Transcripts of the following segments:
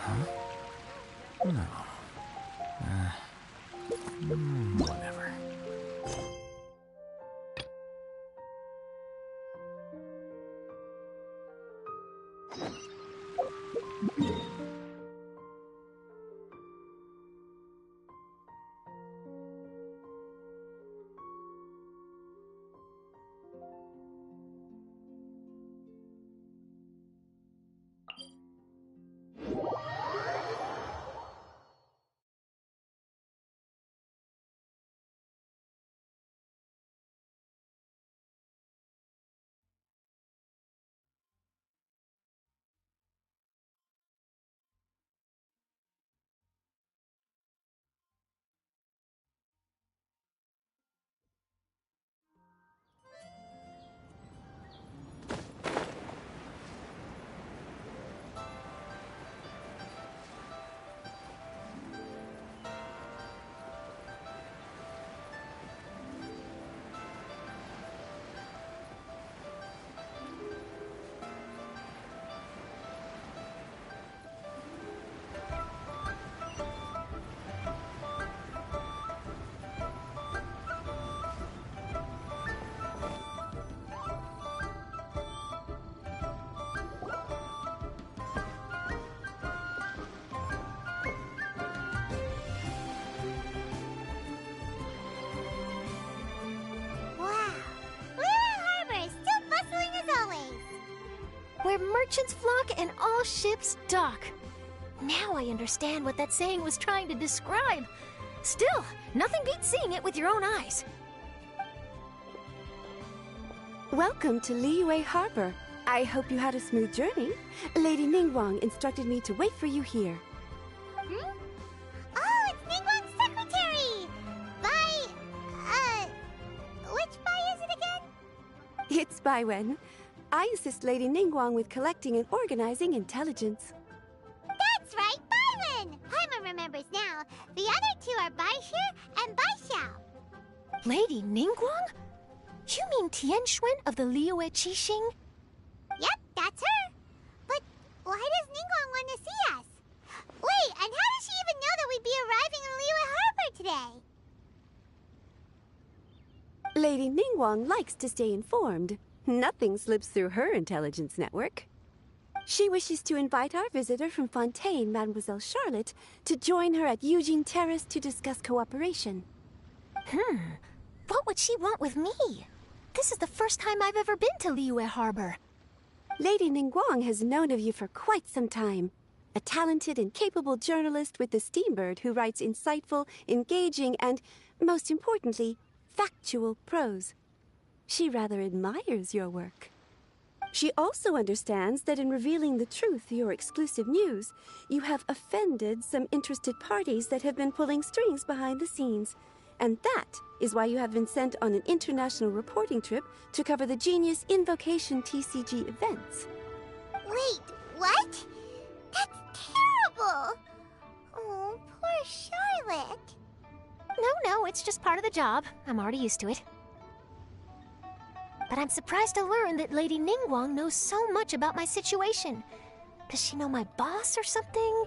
No. Whatever. Where merchants flock and all ships dock. Now I understand what that saying was trying to describe. Still, nothing beats seeing it with your own eyes. Welcome to Liyue Harbor. I hope you had a smooth journey. Lady Ningguang instructed me to wait for you here. Oh, it's Ningguang's secretary! Which Bai is it again? It's Baiwen. I assist Lady Ningguang with collecting and organizing intelligence. That's right, Baiwen! Paimon remembers now. The other two are Baishir and Baishao. Lady Ningguang? You mean Tianxuan of the Liyue Qixing? Yep, that's her. But why does Ningguang want to see us? Wait, and how does she even know that we'd be arriving in Liyue Harbor today? Lady Ningguang likes to stay informed. Nothing slips through her intelligence network. She wishes to invite our visitor from Fontaine, Mademoiselle Charlotte, to join her at Eugene Terrace to discuss cooperation. What would she want with me? This is the first time I've ever been to Liyue Harbor. Lady Ningguang has known of you for quite some time. A talented and capable journalist with the Steambird who writes insightful, engaging, and, most importantly, factual prose. She rather admires your work. She also understands that in revealing the truth through your exclusive news, you have offended some interested parties that have been pulling strings behind the scenes. And that is why you have been sent on an international reporting trip to cover the Genius Invocation TCG events. Wait, what? That's terrible! Oh, poor Charlotte. No, it's just part of the job. I'm already used to it. But I'm surprised to learn that Lady Ningguang knows so much about my situation. Does she know my boss or something?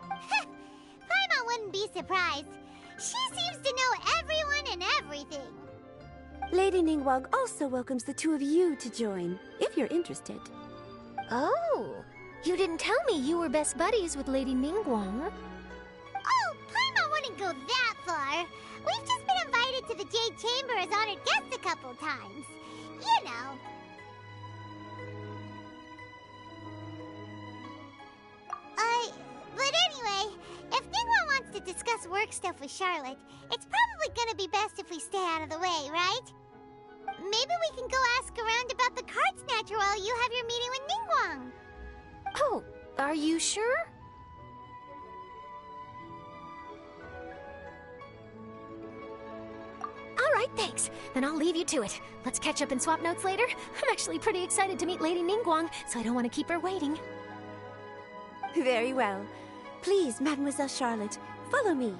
Paimon wouldn't be surprised. She seems to know everyone and everything. Lady Ningguang also welcomes the two of you to join, if you're interested. Oh, you didn't tell me you were best buddies with Lady Ningguang. Oh, Paimon wouldn't go that far. We've just been invited to the Jade Chamber as honored guests a couple times. You know. But anyway, if Ningguang wants to discuss work stuff with Charlotte, it's probably gonna be best if we stay out of the way, right? Maybe we can go ask around about the card snatcher while you have your meeting with Ningguang. Oh, are you sure? All right, thanks. Then I'll leave you to it. Let's catch up and swap notes later. I'm actually pretty excited to meet Lady Ningguang, so I don't want to keep her waiting. Very well. Please, Mademoiselle Charlotte, follow me.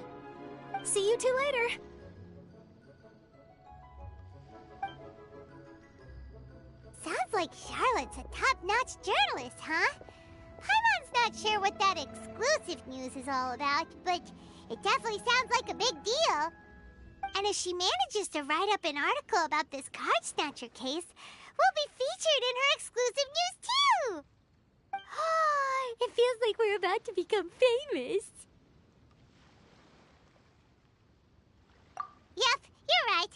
See you two later. Sounds like Charlotte's a top-notch journalist, huh? Paimon's not sure what that exclusive news is all about, but it definitely sounds like a big deal. And if she manages to write up an article about this card snatcher case, we'll be featured in her exclusive news too! It feels like we're about to become famous. Yep, you're right.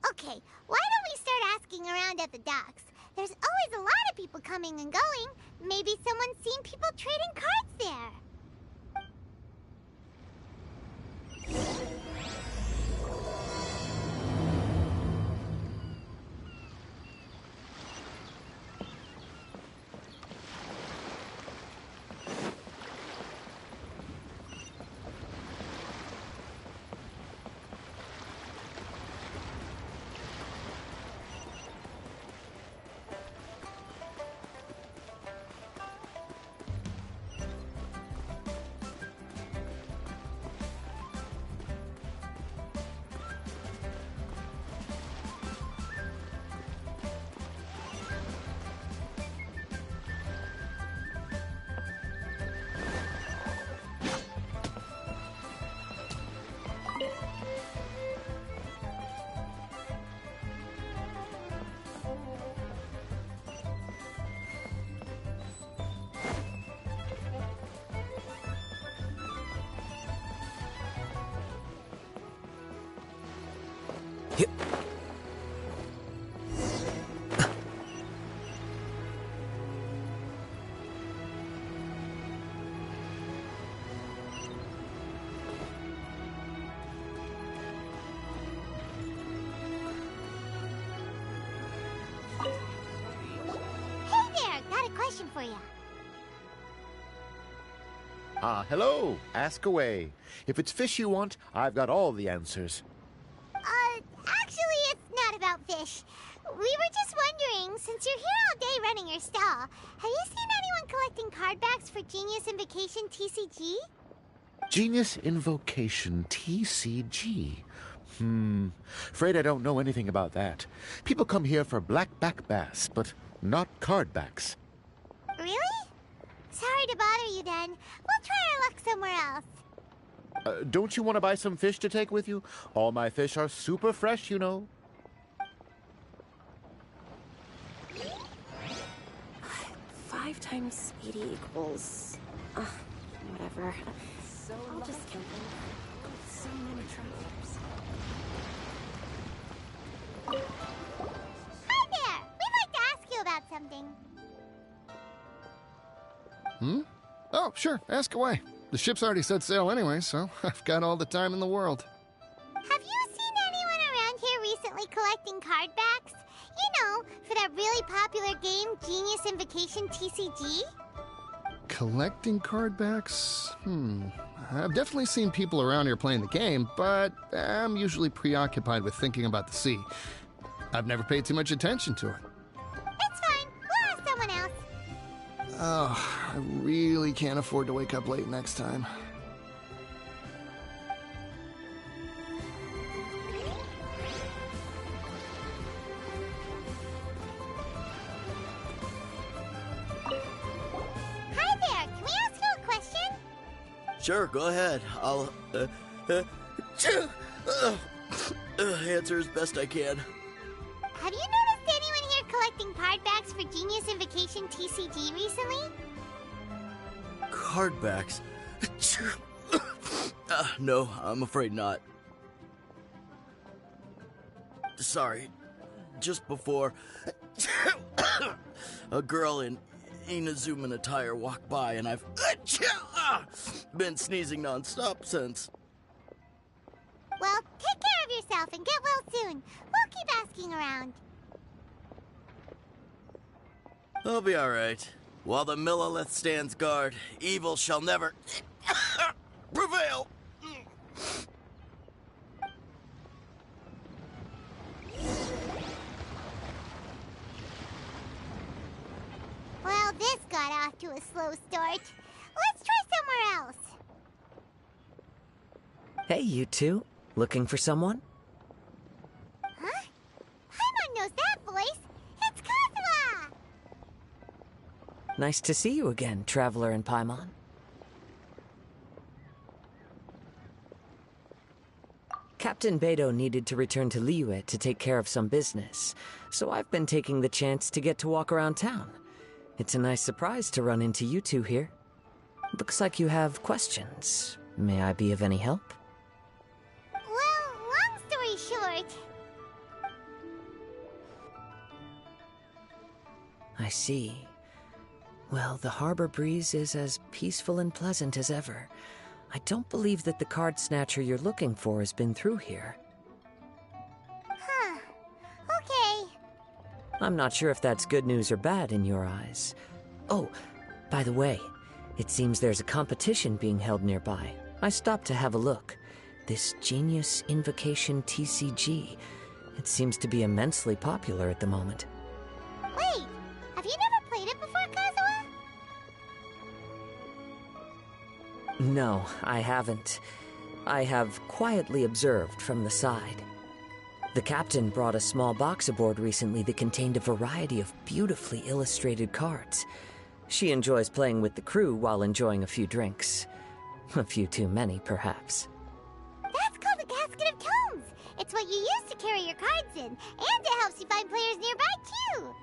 Okay, why don't we start asking around at the docks? There's always a lot of people coming and going. Maybe someone's seen people trading cards there. For you. Hello. Ask away. If it's fish you want, I've got all the answers. Actually, it's not about fish. We were just wondering, since you're here all day running your stall, have you seen anyone collecting card backs for Genius Invocation TCG? Genius Invocation TCG. Afraid I don't know anything about that. People come here for blackback bass, but not card backs. Really? Sorry to bother you then. We'll try our luck somewhere else. Don't you want to buy some fish to take with you? All my fish are super fresh, you know. 5 times 80 equals... whatever. I'll just kill them. So many travelers. Hi there! We'd like to ask you about something. Oh, sure. Ask away. The ship's already set sail anyway, so I've got all the time in the world. Have you seen anyone around here recently collecting card backs? You know, for that really popular game, Genius Invocation TCG? Collecting card backs? I've definitely seen people around here playing the game, but I'm usually preoccupied with thinking about the sea. I've never paid too much attention to it. It's fine. We'll ask someone else. Oh, I really can't afford to wake up late next time. Hi there. Can we ask you a question? Sure, go ahead. I'll answer as best I can. Have you noticed anyone here collecting card backs for Genius Invocation TCG recently? Card backs? No, I'm afraid not. Sorry. Just before, a girl in Inazuman attire walked by, and I've been sneezing nonstop since. Well, take care of yourself and get well soon. We'll keep asking around. I'll be alright. While the Millilith stands guard, evil shall never prevail. Well, this got off to a slow start. Let's try somewhere else. Hey, you two. Looking for someone? Huh? Paimon knows that voice. It's Kozma! Nice to see you again, Traveler and Paimon. Captain Beidou needed to return to Liyue to take care of some business, so I've been taking the chance to get to walk around town. It's a nice surprise to run into you two here. Looks like you have questions. May I be of any help? Well, long story short... I see. Well, the harbor breeze is as peaceful and pleasant as ever. I don't believe that the card snatcher you're looking for has been through here. Huh. Okay. I'm not sure if that's good news or bad in your eyes. Oh, by the way, it seems there's a competition being held nearby. I stopped to have a look. This Genius Invocation TCG. It seems to be immensely popular at the moment. Wait, have you never played it before, Kazuha? No, I haven't. I have quietly observed from the side. The captain brought a small box aboard recently that contained a variety of beautifully illustrated cards. She enjoys playing with the crew while enjoying a few drinks. A few too many, perhaps. That's called a casket of tomes. It's what you use to carry your cards in, and it helps you find players nearby, too.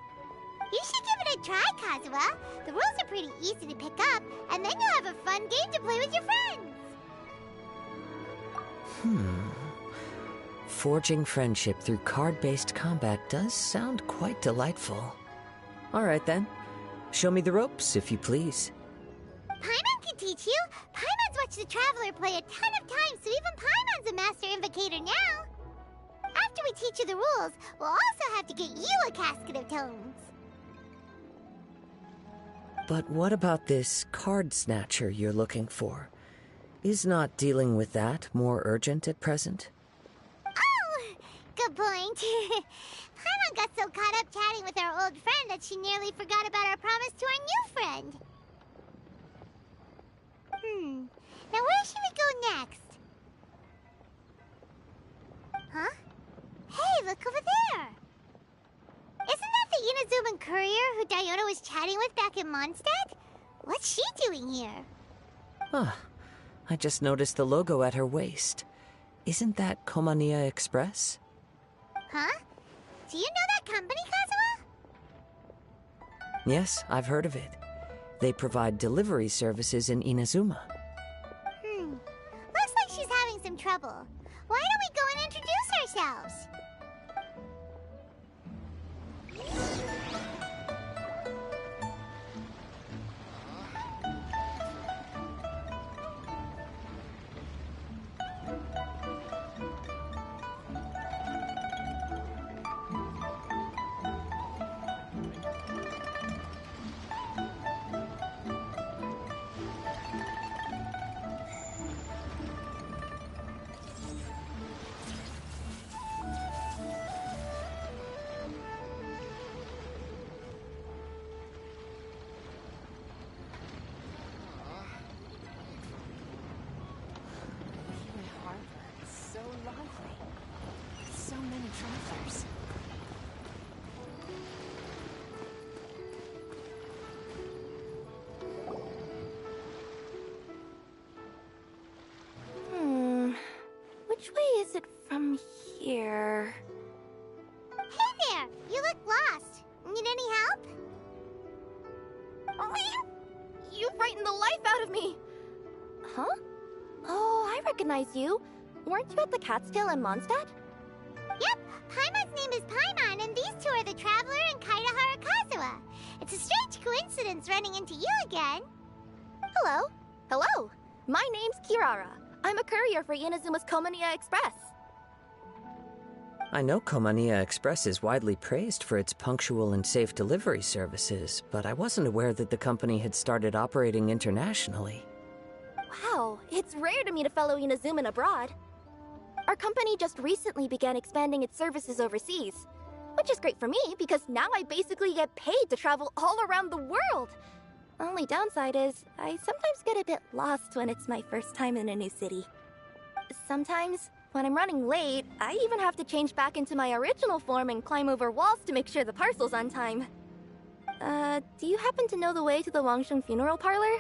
You should give it a try, Kazuha. The rules are pretty easy to pick up, and then you'll have a fun game to play with your friends. Forging friendship through card-based combat does sound quite delightful. All right, then. Show me the ropes, if you please. Paimon can teach you. Paimon's watched the Traveler play a ton of times, so even Paimon's a master invocator now. After we teach you the rules, we'll also have to get you a casket of tomes. But what about this card snatcher you're looking for? Is not dealing with that more urgent at present? Oh, good point. Paimon got so caught up chatting with our old friend that she nearly forgot about our promise to our new friend. Now where should we go next? Huh? Hey, look over there! Isn't that the Inazuman courier who Diona was chatting with back in Mondstadt? What's she doing here? Ah, I just noticed the logo at her waist. Isn't that Komania Express? Huh? Do you know that company, Kazuha? Yes, I've heard of it. They provide delivery services in Inazuma. Looks like she's having some trouble. Why don't we go and introduce ourselves? Which way is it from here? Hey there! You look lost. Need any help? You frightened the life out of me! Huh? Oh, I recognize you. Weren't you at the Catskill in Mondstadt? Yep, Paimon's name is Paimon, and these two are the Traveler and Kaitahara Kazuha. It's a strange coincidence running into you again. Hello. Hello. My name's Kirara. I'm a courier for Inazuma's Komania Express. I know Komania Express is widely praised for its punctual and safe delivery services, but I wasn't aware that the company had started operating internationally. Wow, it's rare to meet a fellow Inazuman abroad. Our company just recently began expanding its services overseas, which is great for me because now I basically get paid to travel all around the world. Only downside is, I sometimes get a bit lost when it's my first time in a new city. Sometimes, when I'm running late, I even have to change back into my original form and climb over walls to make sure the parcel's on time. Do you happen to know the way to the Wangsheng funeral parlor?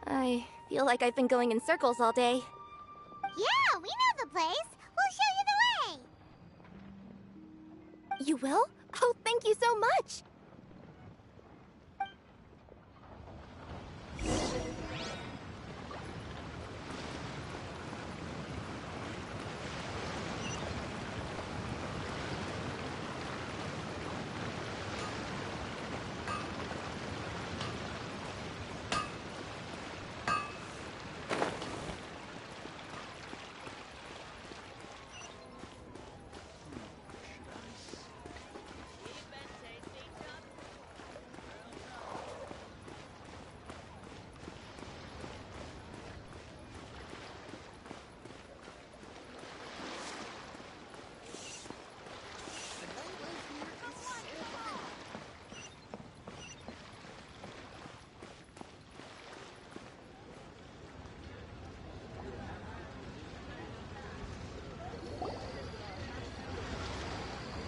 I feel like I've been going in circles all day. Yeah, we know the place. We'll show you the way. You will? Oh, thank you so much!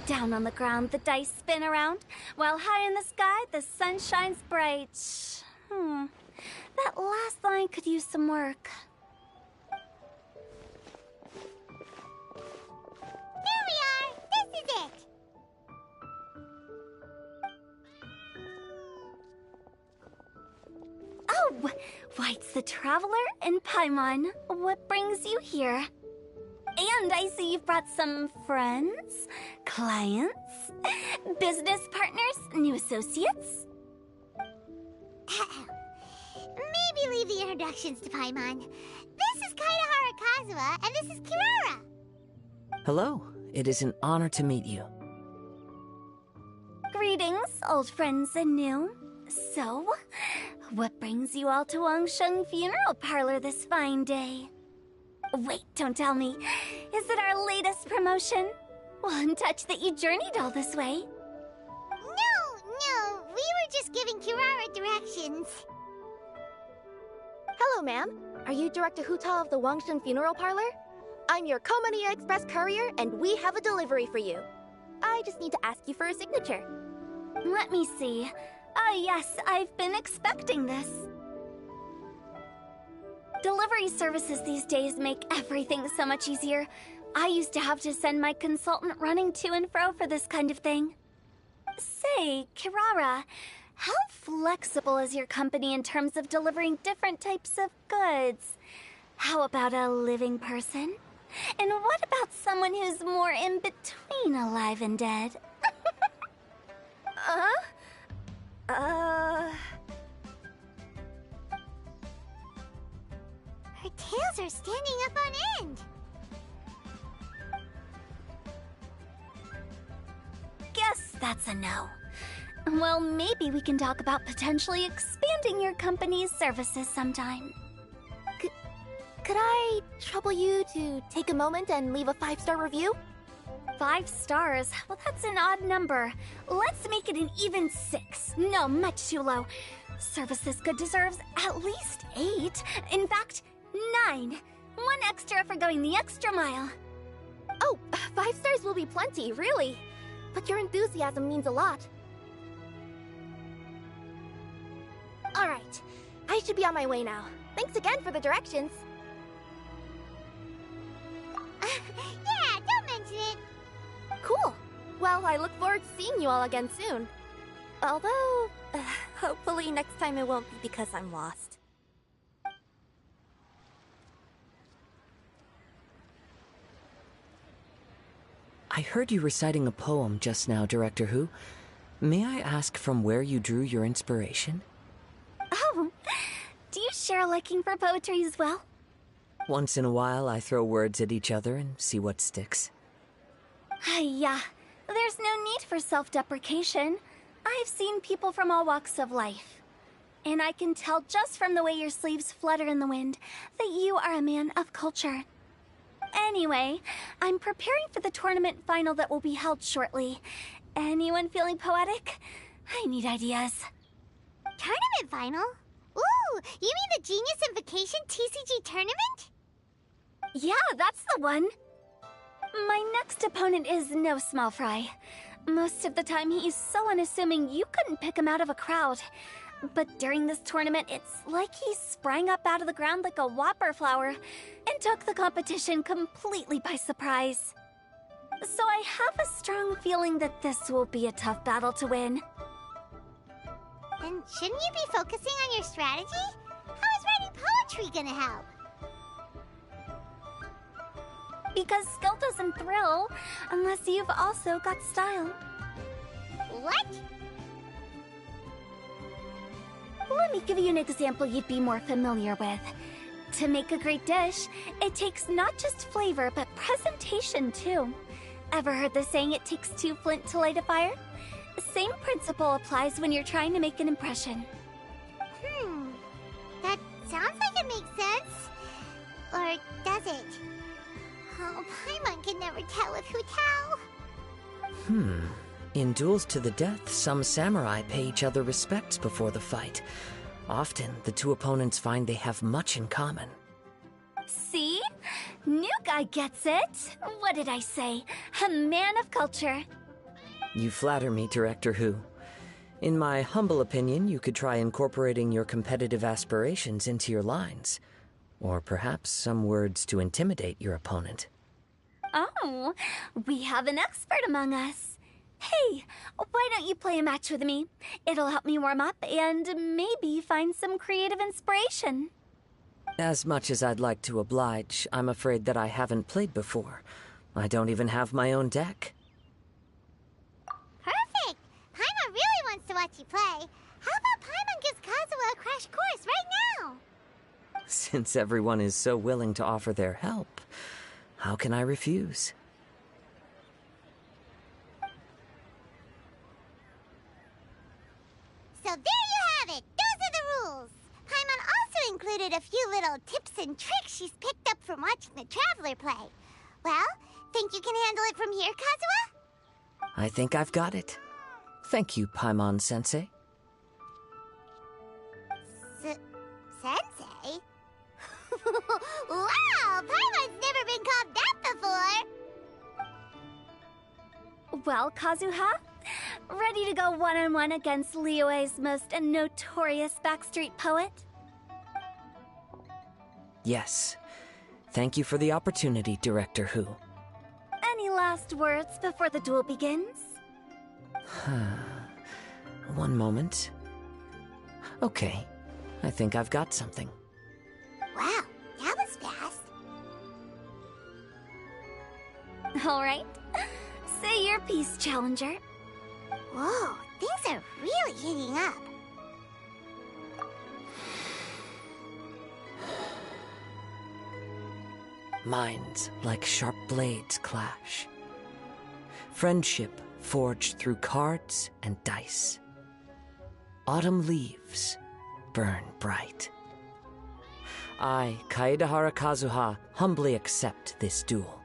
Down on the ground, the dice spin around, while high in the sky, the sun shines bright. That last line could use some work. Here we are! This is it! Oh, why, it's the Traveler and Paimon. What brings you here? And I see you've brought some friends, clients, business partners, new associates. Maybe leave the introductions to Paimon. This is Kaedahara Kazuha, and this is Kirara. Hello, it is an honor to meet you. Greetings, old friends and new. So, what brings you all to Wangsheng Funeral Parlor this fine day? Wait, don't tell me. Is it our latest promotion? Well, in touch that you journeyed all this way. No, we were just giving Kirara directions. Hello, ma'am. Are you Director Huta of the Wangsheng Funeral Parlor? I'm your Komania Express courier, and we have a delivery for you. I just need to ask you for a signature. Let me see. Yes, I've been expecting this. Delivery services these days make everything so much easier. I used to have to send my consultant running to and fro for this kind of thing. Say, Kirara, how flexible is your company in terms of delivering different types of goods? How about a living person? And what about someone who's more in between alive and dead? Her tails are standing up on end. Guess that's a no. Well, maybe we can talk about potentially expanding your company's services sometime. Could I trouble you to take a moment and leave a 5-star review? 5 stars? Well, that's an odd number. Let's make it an even 6. No, much too low. Service this good deserves at least 8. In fact, 9. 1 extra for going the extra mile. Oh, 5 stars will be plenty, really. But your enthusiasm means a lot. Alright, I should be on my way now. Thanks again for the directions. Yeah, don't mention it. Cool. Well, I look forward to seeing you all again soon. Although, hopefully next time it won't be because I'm lost. I heard you reciting a poem just now, Director Who. May I ask from where you drew your inspiration? Oh, do you share a liking for poetry as well? Once in a while, I throw words at each other and see what sticks. Yeah, there's no need for self-deprecation. I've seen people from all walks of life. And I can tell just from the way your sleeves flutter in the wind that you are a man of culture. Anyway, I'm preparing for the tournament final that will be held shortly. Anyone feeling poetic? I need ideas. Tournament final? Ooh, you mean the Genius Invocation TCG tournament? Yeah, that's the one. My next opponent is no small fry. Most of the time, he's so unassuming you couldn't pick him out of a crowd. But during this tournament, it's like he sprang up out of the ground like a whopper flower and took the competition completely by surprise. So I have a strong feeling that this will be a tough battle to win. Then shouldn't you be focusing on your strategy? How is writing poetry gonna help? Because skill doesn't thrill unless you've also got style. What? Let me give you an example you'd be more familiar with. To make a great dish, it takes not just flavor, but presentation too. Ever heard the saying, it takes two flint to light a fire? The same principle applies when you're trying to make an impression. That sounds like it makes sense. Or does it? Oh, Paimon can never tell with Hu Tao. In duels to the death, some samurai pay each other respects before the fight. Often, the two opponents find they have much in common. See? New guy gets it. What did I say? A man of culture. You flatter me, Director Hu. In my humble opinion, you could try incorporating your competitive aspirations into your lines. Or perhaps some words to intimidate your opponent. Oh, we have an expert among us. Hey, why don't you play a match with me? It'll help me warm up and maybe find some creative inspiration. As much as I'd like to oblige, I'm afraid that I haven't played before. I don't even have my own deck. Perfect! Paimon really wants to watch you play. How about Paimon gives Kazuha a crash course right now? Since everyone is so willing to offer their help, how can I refuse? So there you have it! Those are the rules! Paimon also included a few little tips and tricks she's picked up from watching the Traveler play. Well, think you can handle it from here, Kazuha? I think I've got it. Thank you, Paimon-sensei. Sensei? Wow! Paimon's never been called that before! Well, Kazuha, ready to go one-on-one against Liyue's most notorious backstreet poet? Yes. Thank you for the opportunity, Director Hu. Any last words before the duel begins? One moment. Okay, I think I've got something. Wow, that was fast. All right. Say your piece, Challenger. Whoa, things are really heating up. Minds like sharp blades clash. Friendship forged through cards and dice. Autumn leaves burn bright. I, Kaedahara Kazuha, humbly accept this duel.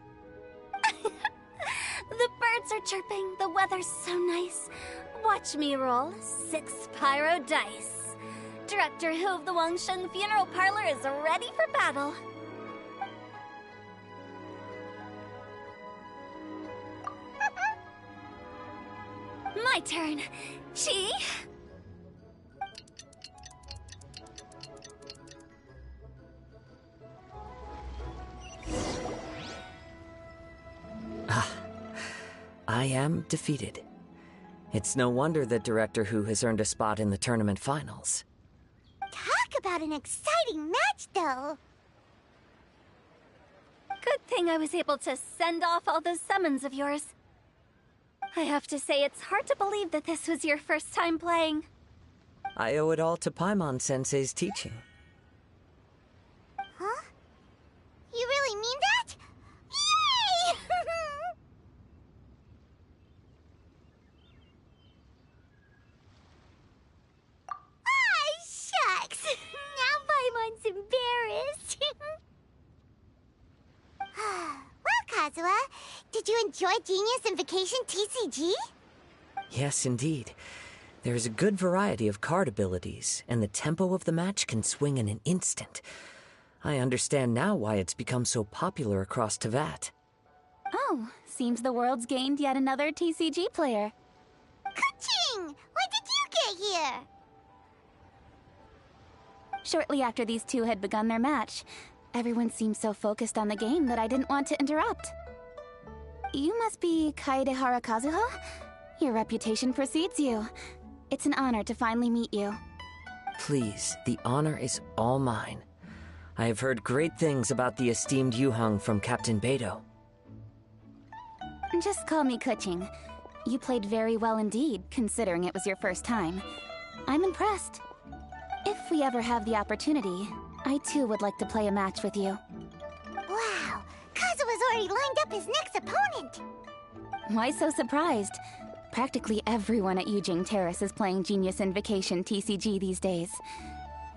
The birds are chirping, the weather's so nice. Watch me roll 6 pyro dice. Director Hu of the Wangsheng Funeral Parlor is ready for battle. My turn. Chi? I am defeated. It's no wonder that Director Hu has earned a spot in the tournament finals. Talk about an exciting match, though. Good thing I was able to send off all those summons of yours. I have to say, it's hard to believe that this was your first time playing. I owe it all to Paimon-sensei's teaching. Huh? You really mean that? Yay! Ah, shucks! Now Paimon's embarrassed. Well, Kazuha, did you enjoy Genius Invocation TCG? Yes, indeed. There is a good variety of card abilities, and the tempo of the match can swing in an instant. I understand now why it's become so popular across Teyvat. Oh, seems the world's gained yet another TCG player. Ka-ching! When did you get here? Shortly after these two had begun their match, everyone seemed so focused on the game that I didn't want to interrupt. You must be Kaedehara Kazuha? Your reputation precedes you. It's an honor to finally meet you. Please, the honor is all mine. I have heard great things about the esteemed Yuhang from Captain Beidou. Just call me Kuching. You played very well indeed, considering it was your first time. I'm impressed. If we ever have the opportunity, I too would like to play a match with you. Wow, Kazuha's already lined up his next opponent! Why so surprised? Practically everyone at Yujing Terrace is playing Genius Invocation TCG these days.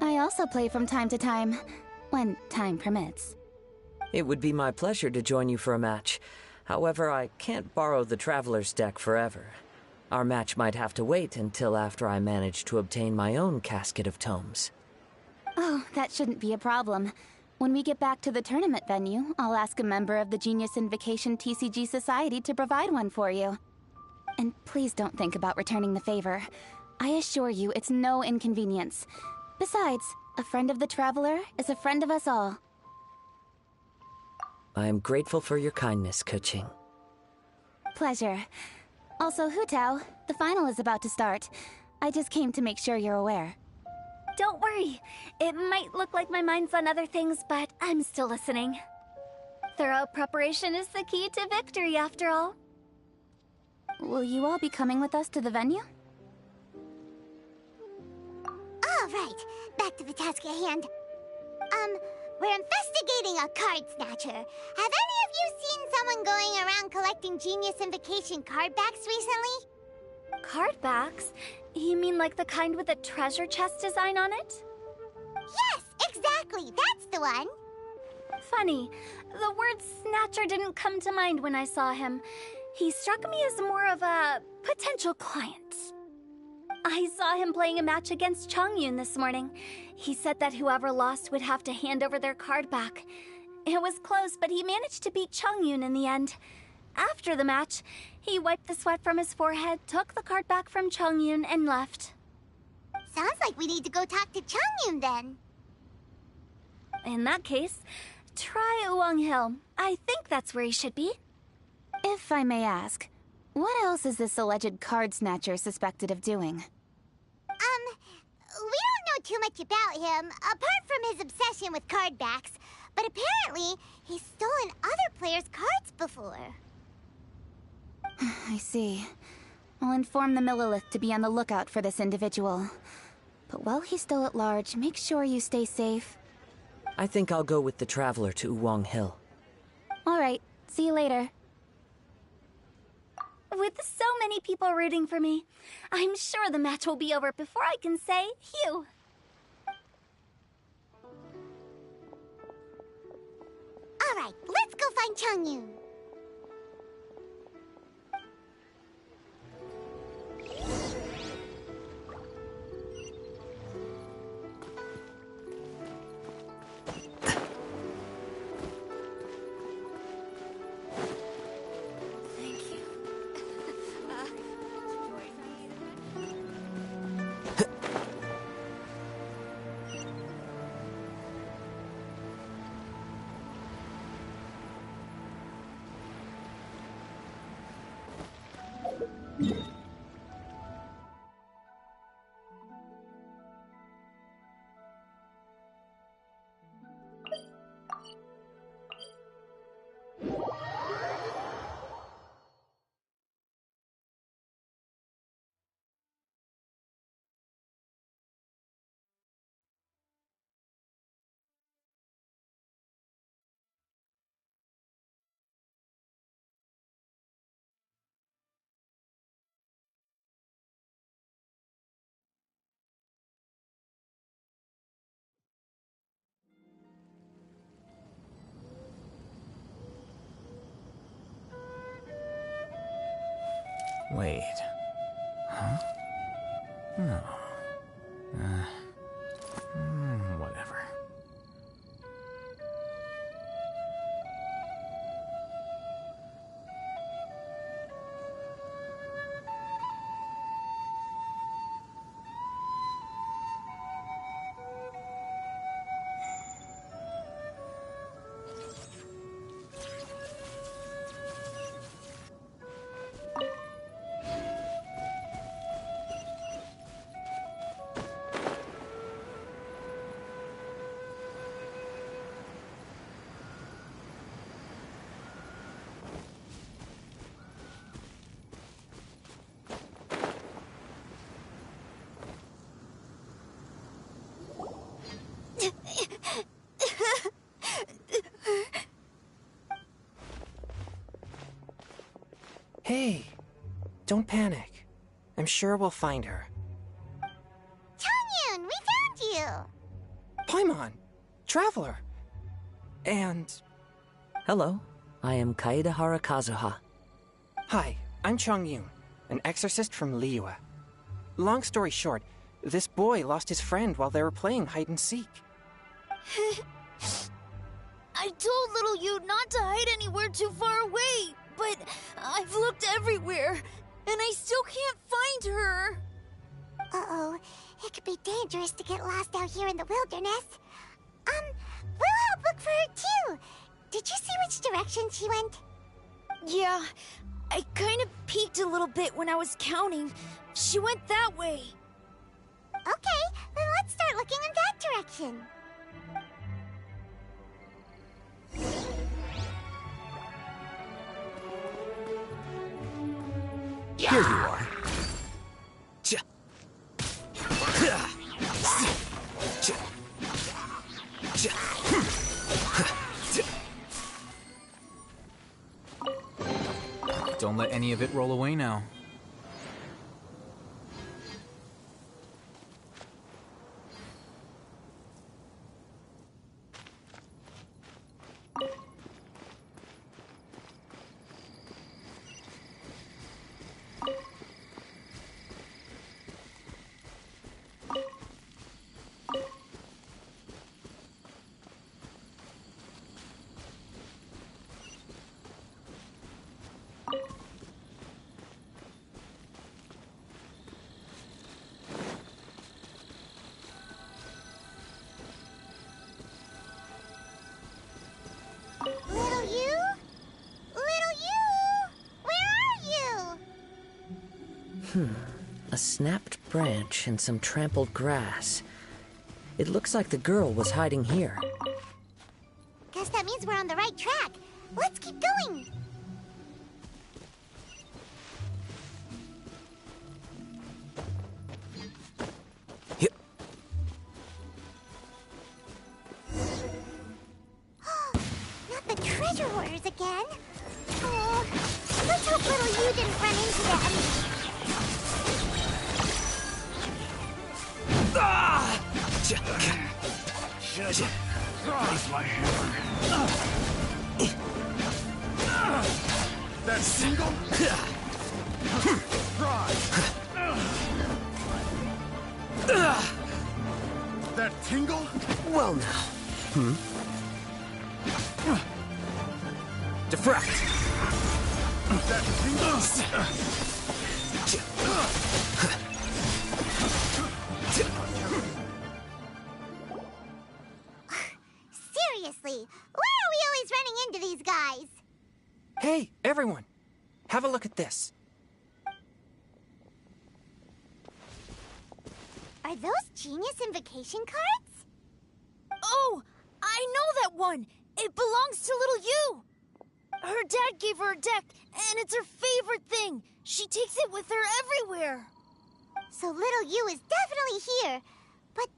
I also play from time to time, when time permits. It would be my pleasure to join you for a match. However, I can't borrow the Traveler's deck forever. Our match might have to wait until after I manage to obtain my own casket of tomes. Oh, that shouldn't be a problem. When we get back to the tournament venue, I'll ask a member of the Genius Invocation TCG Society to provide one for you. And please don't think about returning the favor. I assure you it's no inconvenience. Besides, a friend of the Traveler is a friend of us all. I am grateful for your kindness, Kuching. Pleasure. Also, Hu Tao, the final is about to start. I just came to make sure you're aware. Don't worry. It might look like my mind's on other things, but I'm still listening. Thorough preparation is the key to victory, after all. Will you all be coming with us to the venue? All right, back to the task at hand. We're investigating a card snatcher. Have any of you seen someone going around collecting Genius Invocation card backs recently? Card backs? You mean like the kind with a treasure chest design on it? Yes, exactly, that's the one. Funny, the word snatcher didn't come to mind when I saw him. He struck me as more of a potential client. I saw him playing a match against Chongyun this morning. He said that whoever lost would have to hand over their card back. It was close, but he managed to beat Chongyun in the end. After the match, he wiped the sweat from his forehead, took the card back from Chongyun, and left. Sounds like we need to go talk to Chongyun then. In that case, try Uwang Hill. I think that's where he should be. If I may ask, what else is this alleged card snatcher suspected of doing? We don't know too much about him, apart from his obsession with card backs. But apparently, he's stolen other players' cards before. I see. I'll inform the Millilith to be on the lookout for this individual. But while he's still at large, make sure you stay safe. I think I'll go with the Traveler to Uwang Hill. All right, see you later. With so many people rooting for me, I'm sure the match will be over before I can say Hugh. All right, let's go find Chongyun. Wait. Huh? No. Whatever. Hey, don't panic. I'm sure we'll find her. Changyun, we found you! Paimon, Traveler. And... Hello, I am Kaedahara Kazuha. Hi, I'm Changyun, an exorcist from Liyue. Long story short, this boy lost his friend while they were playing hide-and-seek. I told little you not to hide anywhere too far away, but I've looked everywhere, and I still can't find her. Uh-oh, it could be dangerous to get lost out here in the wilderness. We'll help look for her too. Did you see which direction she went? Yeah, I kind of peeked a little bit when I was counting. She went that way. Okay, then let's start looking in that direction. Here you are. Don't let any of it roll away now. Little you? Little you? Where are you? A snapped branch and some trampled grass. It looks like the girl was hiding here. Guess that means we're on the right track. Let's keep going. Yep. Not the treasure hoarders again. Oh, let's hope little you didn't run into them. Cross my hammer. That single? That tingle? Well now. Defract! That tingle? Seriously, why are we always running into these guys? Hey, everyone! Have a look at this. Are those Genius Invocation cards? Oh, I know that one. It belongs to little you. Her dad gave her a deck, and it's her favorite thing. She takes it with her everywhere. So little you is definitely here. But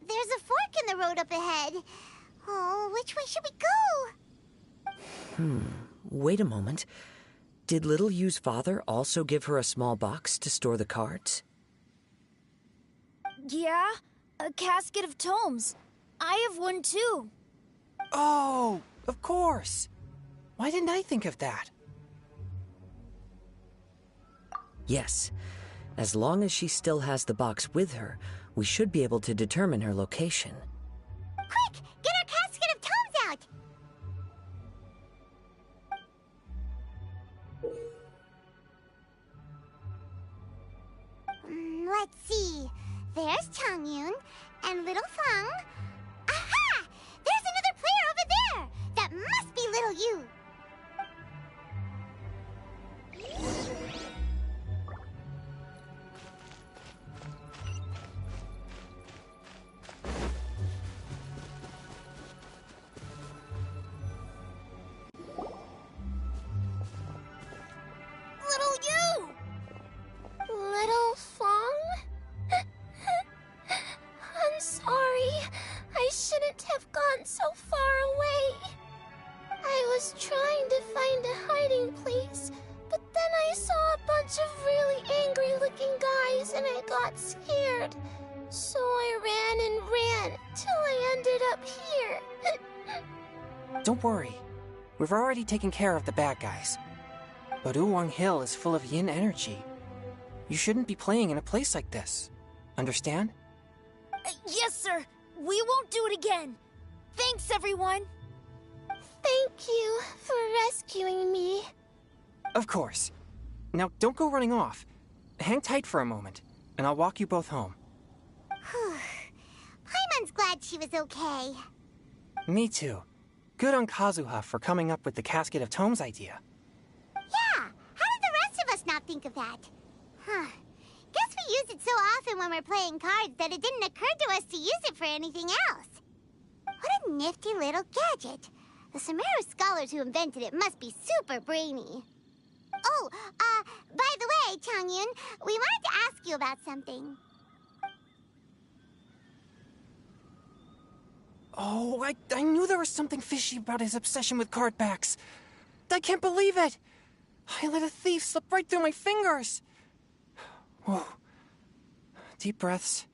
there's a fork in the road up ahead. Oh, which way should we go? Wait a moment. Did Little Yu's father also give her a small box to store the cards? Yeah, a casket of tomes. I have one too. Oh, of course. Why didn't I think of that? Yes. As long as she still has the box with her, we should be able to determine her location. Quick, get our casket of tomes out! Let's see. There's Changyun and Little Fang. Aha! There's another player over there! That must be Little You! Little you! Little Fang? I'm sorry. got scared. So I ran and ran till I ended up here. Don't worry. We've already taken care of the bad guys. But Uwang Hill is full of yin energy. You shouldn't be playing in a place like this. Understand? Yes, sir. We won't do it again. Thanks, everyone. Thank you for rescuing me. Of course. Now, don't go running off. Hang tight for a moment, and I'll walk you both home. Paimon's glad she was okay. Me too. Good on Kazuha for coming up with the Casket of Tomes idea. Yeah, how did the rest of us not think of that? Guess we use it so often when we're playing cards that it didn't occur to us to use it for anything else. What a nifty little gadget. The Sumeru scholars who invented it must be super brainy. Oh, by the way, Changyun, we wanted to ask you about something. Oh, I knew there was something fishy about his obsession with card backs. I can't believe it! I let a thief slip right through my fingers! Whoa. Deep breaths.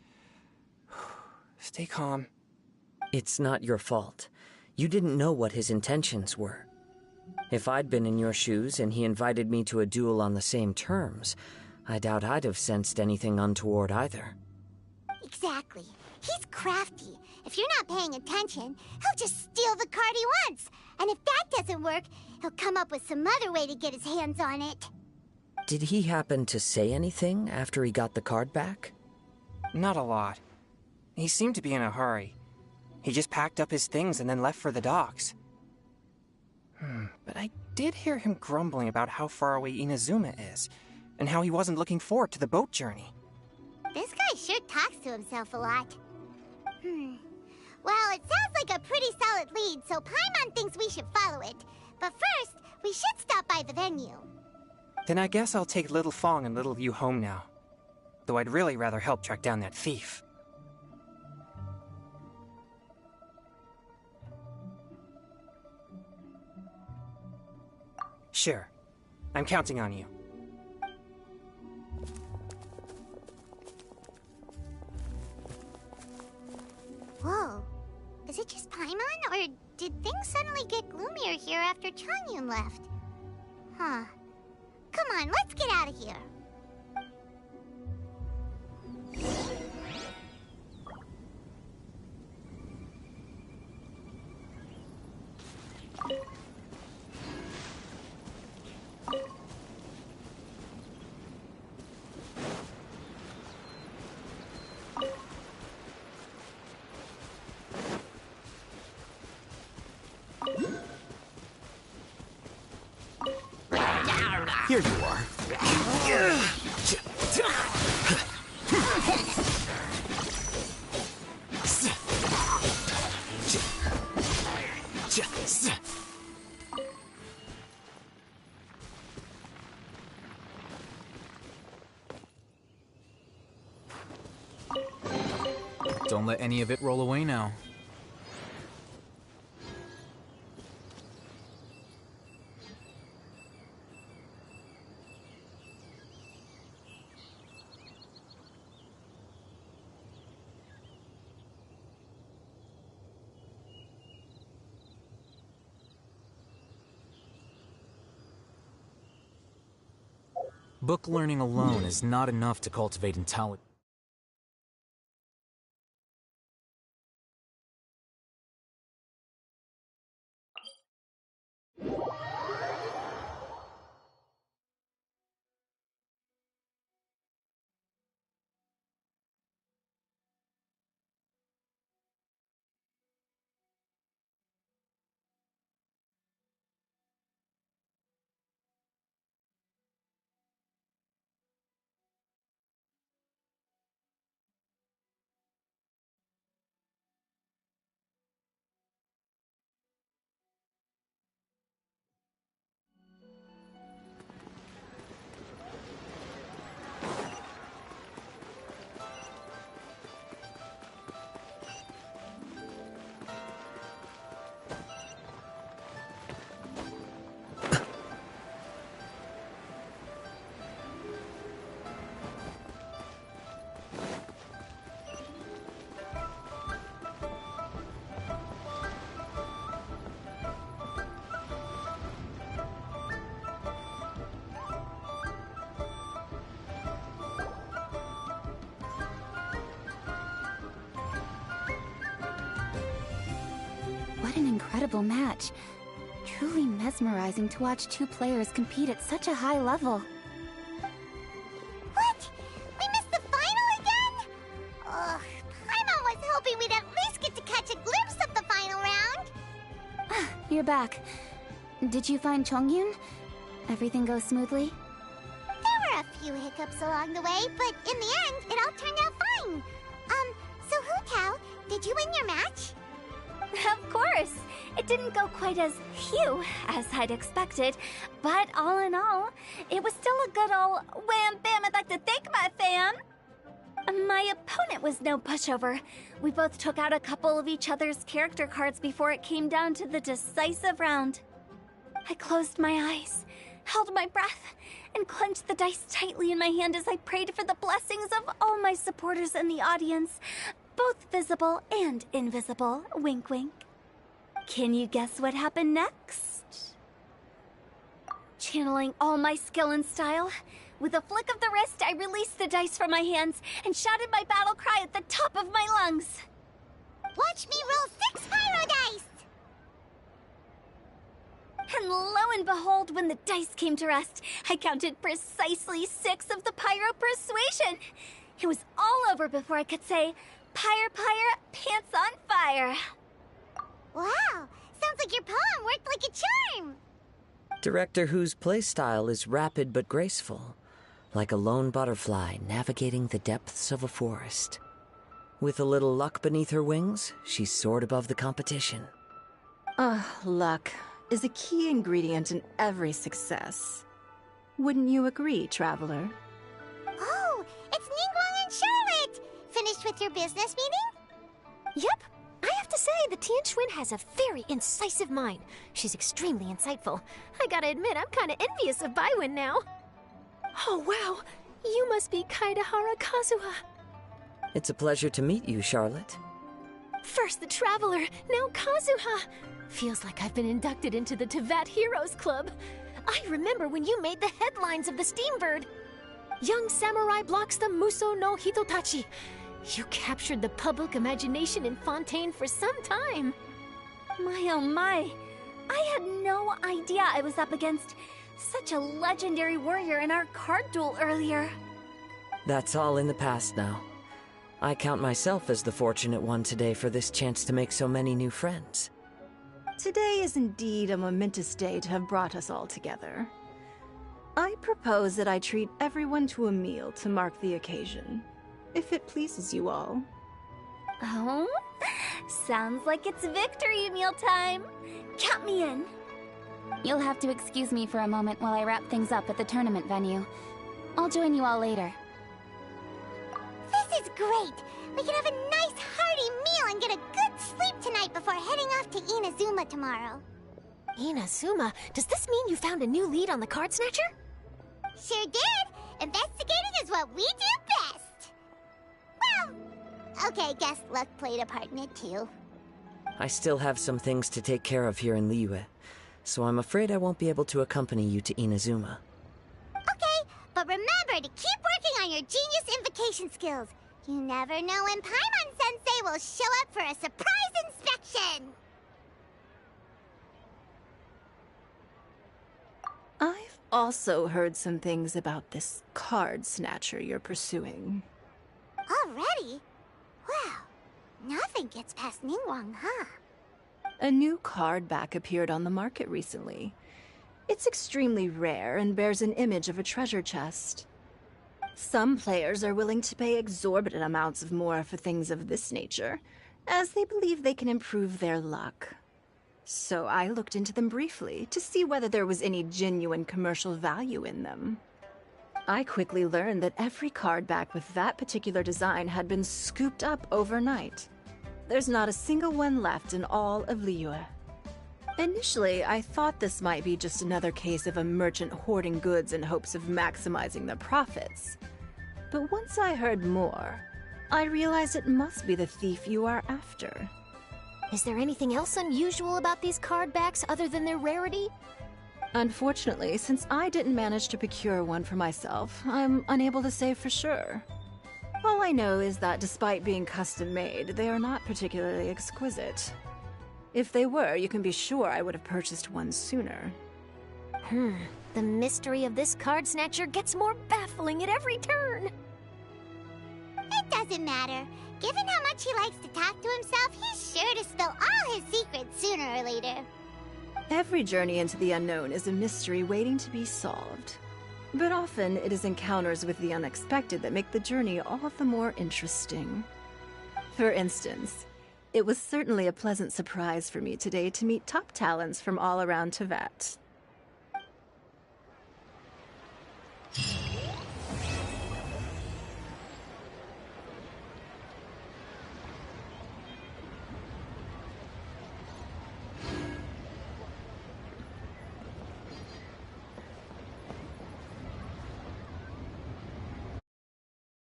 Stay calm. It's not your fault. You didn't know what his intentions were. If I'd been in your shoes and he invited me to a duel on the same terms, I doubt I'd have sensed anything untoward either. Exactly. He's crafty. If you're not paying attention, he'll just steal the card he wants. And if that doesn't work, he'll come up with some other way to get his hands on it. Did he happen to say anything after he got the card back? Not a lot. He seemed to be in a hurry. He just packed up his things and then left for the docks. But I did hear him grumbling about how far away Inazuma is, and how he wasn't looking forward to the boat journey. This guy sure talks to himself a lot. Well, it sounds like a pretty solid lead, so Paimon thinks we should follow it. But first, we should stop by the venue. Then I guess I'll take Little Fong and Little Yu home now. Though I'd really rather help track down that thief. Sure. I'm counting on you. Whoa. Is it just Paimon, or did things suddenly get gloomier here after Changyun left? Huh. Come on, let's get out of here. Here you are. Don't let any of it roll away now. Book learning alone is not enough to cultivate intelligence. incredible match. Truly mesmerizing to watch two players compete at such a high level. What? We missed the final again? Ugh, Paimon was hoping we'd at least get to catch a glimpse of the final round. You're back. Did you find Chongyun? Everything go smoothly? There were a few hiccups along the way, but in the end, it all turned out fine. So Hu Tao, did you win your match? Of course! It didn't go quite as phew as I'd expected, but all in all, it was still a good ol' wham bam I'd like to thank my fam! My opponent was no pushover. We both took out a couple of each other's character cards before it came down to the decisive round. I closed my eyes, held my breath, and clenched the dice tightly in my hand as I prayed for the blessings of all my supporters in the audience, both visible and invisible. Wink, wink. Can you guess what happened next? Channeling all my skill and style, with a flick of the wrist, I released the dice from my hands and shouted my battle cry at the top of my lungs. Watch me roll 6 pyro dice! And lo and behold, when the dice came to rest, I counted precisely 6 of the pyro persuasion. It was all over before I could say, "Pyre, pyre, pants on fire." Wow, sounds like your poem worked like a charm. Director Who's playstyle is rapid but graceful, like a lone butterfly navigating the depths of a forest. With a little luck beneath her wings, she soared above the competition. Luck is a key ingredient in every success. Wouldn't you agree, Traveler? Oh, it's Ningguang and Charlotte! Finished with your business meeting? Yep. I have to say, the Tianquan has a very incisive mind. She's extremely insightful. I gotta admit, I'm kinda envious of Baiwen now. Oh, wow. You must be Kaidahara Kazuha. It's a pleasure to meet you, Charlotte. First the Traveler, now Kazuha. Feels like I've been inducted into the Tevat Heroes Club. I remember when you made the headlines of the Steambird. Young samurai blocks the Muso no Hitotachi. You captured the public imagination in Fontaine for some time. My oh my. I had no idea I was up against such a legendary warrior in our card duel earlier. That's all in the past now. I count myself as the fortunate one today for this chance to make so many new friends. Today is indeed a momentous day to have brought us all together. I propose that I treat everyone to a meal to mark the occasion, if it pleases you all. Oh? Sounds like it's victory meal time. Count me in. You'll have to excuse me for a moment while I wrap things up at the tournament venue. I'll join you all later. This is great! We can have a nice hearty meal and get a good sleep tonight before heading off to Inazuma tomorrow. Inazuma? Does this mean you found a new lead on the Card Snatcher? Sure did! Investigating is what we do best! Well, okay, guess luck played a part in it too. I still have some things to take care of here in Liyue, so I'm afraid I won't be able to accompany you to Inazuma. Okay, but remember to keep working on your genius invocation skills. You never know when Paimon-sensei will show up for a surprise inspection! I've also heard some things about this card snatcher you're pursuing. Already? Well, nothing gets past Ningguang, huh? A new card back appeared on the market recently. It's extremely rare and bears an image of a treasure chest. Some players are willing to pay exorbitant amounts of more for things of this nature, as they believe they can improve their luck. So I looked into them briefly to see whether there was any genuine commercial value in them. I quickly learned that every card back with that particular design had been scooped up overnight. There's not a single one left in all of Liyue. Initially, I thought this might be just another case of a merchant hoarding goods in hopes of maximizing their profits. But once I heard more, I realized it must be the thief you are after. Is there anything else unusual about these card backs other than their rarity? Unfortunately, since I didn't manage to procure one for myself, I'm unable to say for sure. All I know is that despite being custom-made, they are not particularly exquisite. If they were, you can be sure I would have purchased one sooner. The mystery of this card snatcher gets more baffling at every turn. It doesn't matter. Given how much he likes to talk to himself, he's sure to spill all his secrets sooner or later. Every journey into the unknown is a mystery waiting to be solved. But often, it is encounters with the unexpected that make the journey all the more interesting. For instance, it was certainly a pleasant surprise for me today to meet top talents from all around Teyvat.